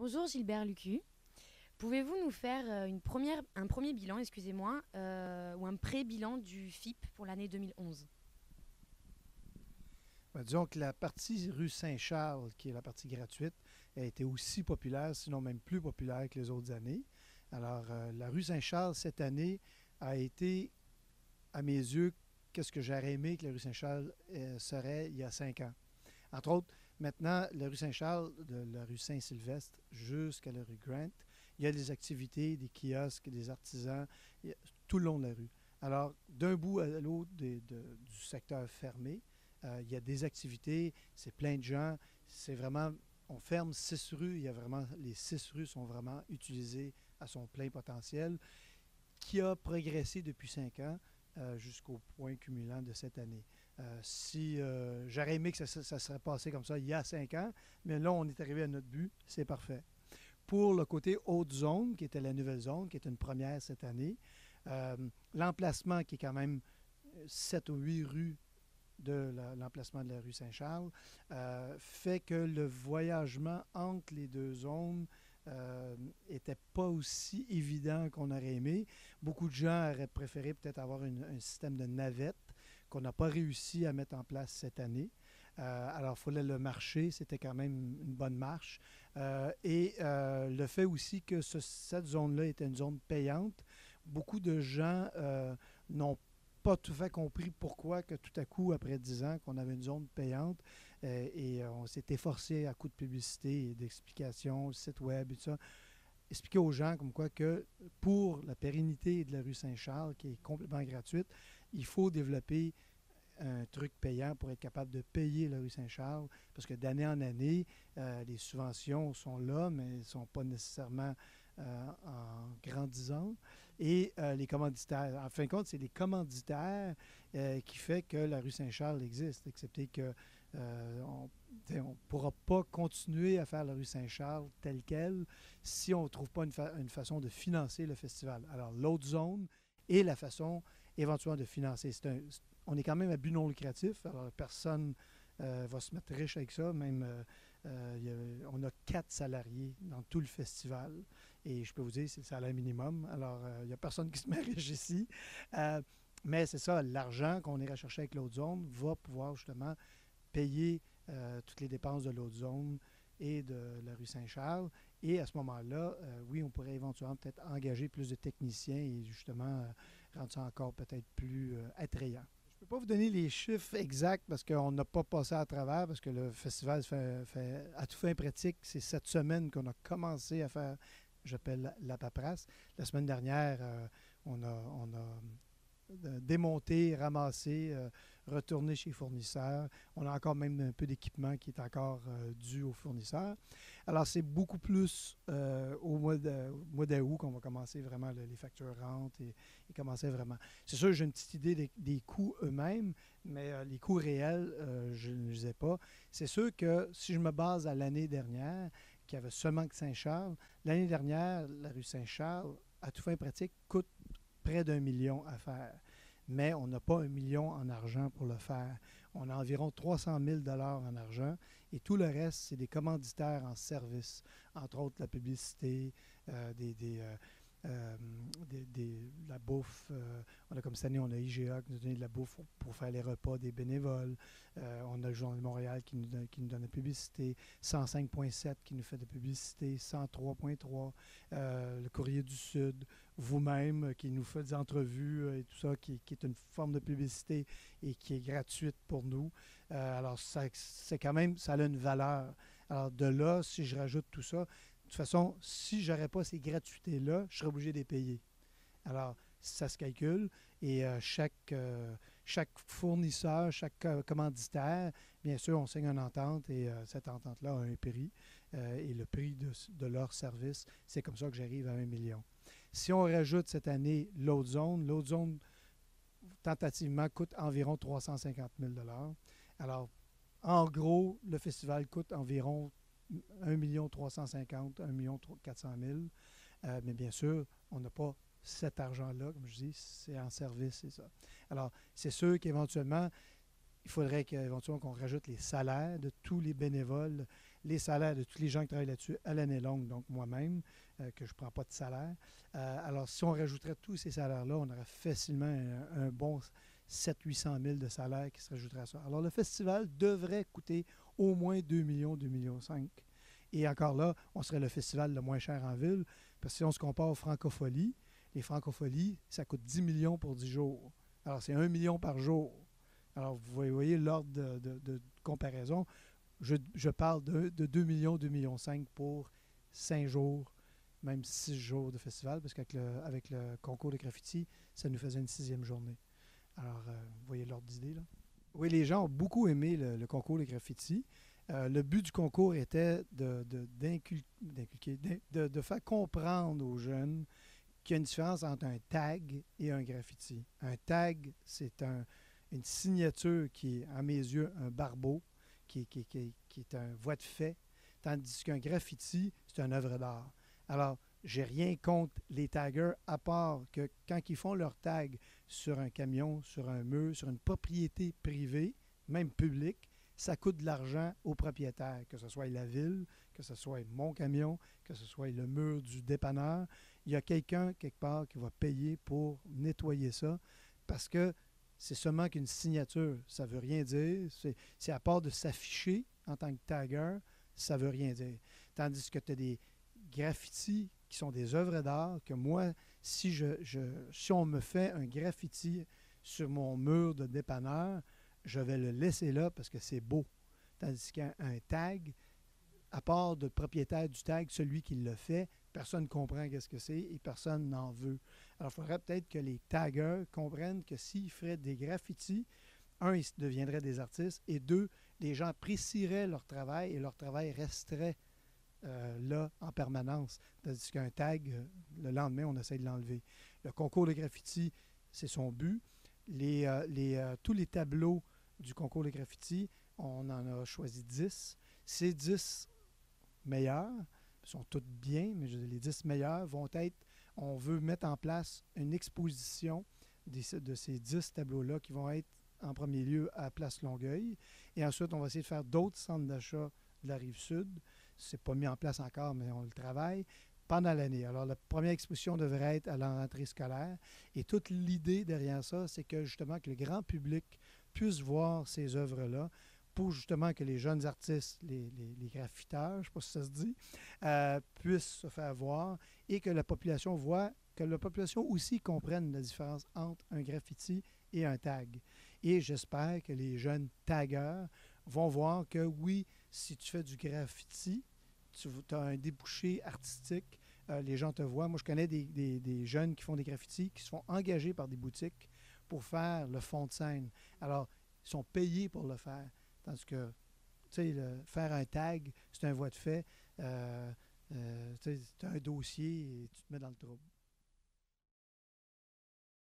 Bonjour Gilbert Lucu. Pouvez-vous nous faire un premier bilan, excusez-moi, ou un pré-bilan du FIP pour l'année 2011? Ben, disons que la partie rue Saint-Charles, qui est la partie gratuite, a été aussi populaire, sinon même plus populaire que les autres années. Alors, la rue Saint-Charles, cette année, a été, à mes yeux, qu'est-ce que j'aurais aimé que la rue Saint-Charles serait il y a 5 ans. Entre autres, maintenant, la rue Saint-Charles, de la rue Saint-Sylvestre jusqu'à la rue Grant, il y a des activités, des kiosques, des artisans, tout le long de la rue. Alors, d'un bout à l'autre du secteur fermé, il y a des activités, c'est plein de gens, c'est vraiment, on ferme 6 rues, il y a vraiment, les 6 rues sont vraiment utilisées à son plein potentiel, qui a progressé depuis 5 ans jusqu'au point cumulant de cette année. Si j'aurais aimé que ça serait passé comme ça il y a 5 ans, mais là, on est arrivé à notre but, c'est parfait. Pour le côté haute zone, qui était la nouvelle zone, qui est une première cette année, euh, l'emplacement qui est quand même 7 ou 8 rues de l'emplacement de la rue Saint-Charles, fait que le voyagement entre les deux zones n'était pas aussi évident qu'on aurait aimé. Beaucoup de gens auraient préféré peut-être avoir un système de navette qu'on n'a pas réussi à mettre en place cette année. Alors, il fallait le marcher, c'était quand même une bonne marche. Le fait aussi que cette zone-là était une zone payante, beaucoup de gens n'ont pas tout à fait compris pourquoi que tout à coup, après 10 ans, qu'on avait une zone payante on s'est efforcé à coup de publicité et d'explications, le site web et tout ça, expliquer aux gens comme quoi que pour la pérennité de la rue Saint-Charles, qui est complètement gratuite, il faut développer un truc payant pour être capable de payer la rue Saint-Charles, parce que d'année en année, les subventions sont là, mais elles ne sont pas nécessairement en grandissant. Les commanditaires, en fin de compte, c'est les commanditaires qui fait que la rue Saint-Charles existe, excepté que on ne pourra pas continuer à faire la rue Saint-Charles telle qu'elle si on ne trouve pas une façon de financer le festival. Alors, l'autre zone et la façon éventuellement de financer. On est quand même à but non lucratif, alors personne va se mettre riche avec ça. Même, on a 4 salariés dans tout le festival. Et je peux vous dire, c'est le salaire minimum. Alors, il n'y a personne qui se met riche ici. Mais c'est ça, l'argent qu'on ira chercher avec l'autre zone va pouvoir justement payer toutes les dépenses de l'autre zone et de la rue Saint-Charles. Et à ce moment-là, oui, on pourrait éventuellement peut-être engager plus de techniciens et justement rendre ça encore peut-être plus attrayant. Je ne peux pas vous donner les chiffres exacts parce qu'on n'a pas passé à travers, parce que le festival à tout fin pratique, c'est cette semaine qu'on a commencé à faire, j'appelle la paperasse. La semaine dernière, on a démonter, ramasser, retourner chez les fournisseurs. On a encore même un peu d'équipement qui est encore dû aux fournisseurs. Alors, c'est beaucoup plus au mois d'août qu'on va commencer vraiment les factures rentrent et commencer vraiment. C'est sûr, j'ai une petite idée des coûts eux-mêmes, mais les coûts réels, je ne les ai pas. C'est sûr que si je me base à l'année dernière, qui avait seulement que Saint-Charles, l'année dernière, la rue Saint-Charles, à tout fin pratique, coûte près d'1 million à faire. Mais on n'a pas 1 million en argent pour le faire. On a environ 300 000 en argent et tout le reste, c'est des commanditaires en service, entre autres la publicité, la bouffe. On a comme cette année, on a IGA qui nous donne de la bouffe pour faire les repas des bénévoles. On a le Journal de Montréal qui nous donne la publicité. 105.7 qui nous fait de la publicité. 103.3. Le Courrier du Sud. Vous-même qui nous fait des entrevues et tout ça, qui est une forme de publicité et qui est gratuite pour nous. Alors, c'est quand même, ça a une valeur. Alors, de là, si je rajoute tout ça, de toute façon, si je n'aurais pas ces gratuités-là, je serais obligé de les payer. Alors, ça se calcule et chaque fournisseur, chaque commanditaire, bien sûr, on signe une entente et cette entente-là a un prix. Et le prix de leur service, c'est comme ça que j'arrive à 1 million. Si on rajoute cette année l'autre zone tentativement coûte environ 350 000 $. Alors, en gros, le festival coûte environ 1 350 000, 1 400 000 mais bien sûr, on n'a pas cet argent-là, comme je dis, c'est en service, c'est ça. Alors, c'est sûr qu'éventuellement, il faudrait qu'on rajoute les salaires de tous les bénévoles, les salaires de tous les gens qui travaillent là-dessus à l'année longue, donc moi-même, que je ne prends pas de salaire. Alors, si on rajouterait tous ces salaires-là, on aurait facilement un bon 700 000 à 800 000 de salaires qui se rajouteraient à ça. Alors, le festival devrait coûter au moins 2 millions, 2,5 millions. Et encore là, on serait le festival le moins cher en ville, parce que si on se compare aux Francopholies, les Francopholies, ça coûte 10 millions pour 10 jours. Alors, c'est 1 million par jour. Alors, vous voyez l'ordre de comparaison. Je parle de 2 millions, 2,5 millions pour 5 jours, même 6 jours de festival, parce qu'avec le concours de graffiti, ça nous faisait une 6e journée. Alors, vous voyez l'ordre d'idée, là? Oui, les gens ont beaucoup aimé le concours de graffiti. Le but du concours était d'inculquer, de faire comprendre aux jeunes qu'il y a une différence entre un tag et un graffiti. Un tag, c'est une signature qui est, à mes yeux, un barbeau, qui est un voie de fait, tandis qu'un graffiti, c'est une œuvre d'art. Alors, j'ai rien contre les taggers, à part que quand ils font leur tag sur un camion, sur un mur, sur une propriété privée, même publique, ça coûte de l'argent aux propriétaires, que ce soit la ville, que ce soit mon camion, que ce soit le mur du dépanneur. Il y a quelqu'un, quelque part, qui va payer pour nettoyer ça, parce que c'est seulement qu'une signature. Ça ne veut rien dire. C'est à part de s'afficher en tant que tagger, ça ne veut rien dire. Tandis que tu as des graffitis qui sont des œuvres d'art, que moi, si on me fait un graffiti sur mon mur de dépanneur, je vais le laisser là parce que c'est beau. Tandis qu'un tag, à part le propriétaire du tag, celui qui le fait, personne ne comprend qu'est-ce que c'est et personne n'en veut. Alors, il faudrait peut-être que les taggers comprennent que s'ils feraient des graffitis, un, ils deviendraient des artistes, et deux, les gens apprécieraient leur travail et leur travail resterait là en permanence. Tandis qu'un tag, le lendemain, on essaie de l'enlever. Le concours de graffiti, c'est son but. Tous les tableaux du concours de graffiti, on en a choisi 10. Ces 10 meilleurs sont tous bien, mais les 10 meilleurs vont être, on veut mettre en place une exposition de ces 10 tableaux-là qui vont être en premier lieu à Place Longueuil. Et ensuite, on va essayer de faire d'autres centres d'achat de la Rive-Sud. Ce n'est pas mis en place encore, mais on le travaille pendant l'année. Alors, la première exposition devrait être à la rentrée scolaire. Et toute l'idée derrière ça, c'est que justement que le grand public puisse voir ces œuvres-là pour justement que les jeunes artistes, les graffiteurs, je ne sais pas si ça se dit, puissent se faire voir et que la population voit, que la population aussi comprenne la différence entre un graffiti et un tag. Et j'espère que les jeunes taggeurs vont voir que oui, si tu fais du graffiti, tu as un débouché artistique, les gens te voient. Moi, je connais des jeunes qui font des graffitis, qui se font engager par des boutiques pour faire le fond de scène. Alors, ils sont payés pour le faire. Tandis que, tu sais, faire un tag, c'est un voie de fait. Tu as un dossier et tu te mets dans le trouble.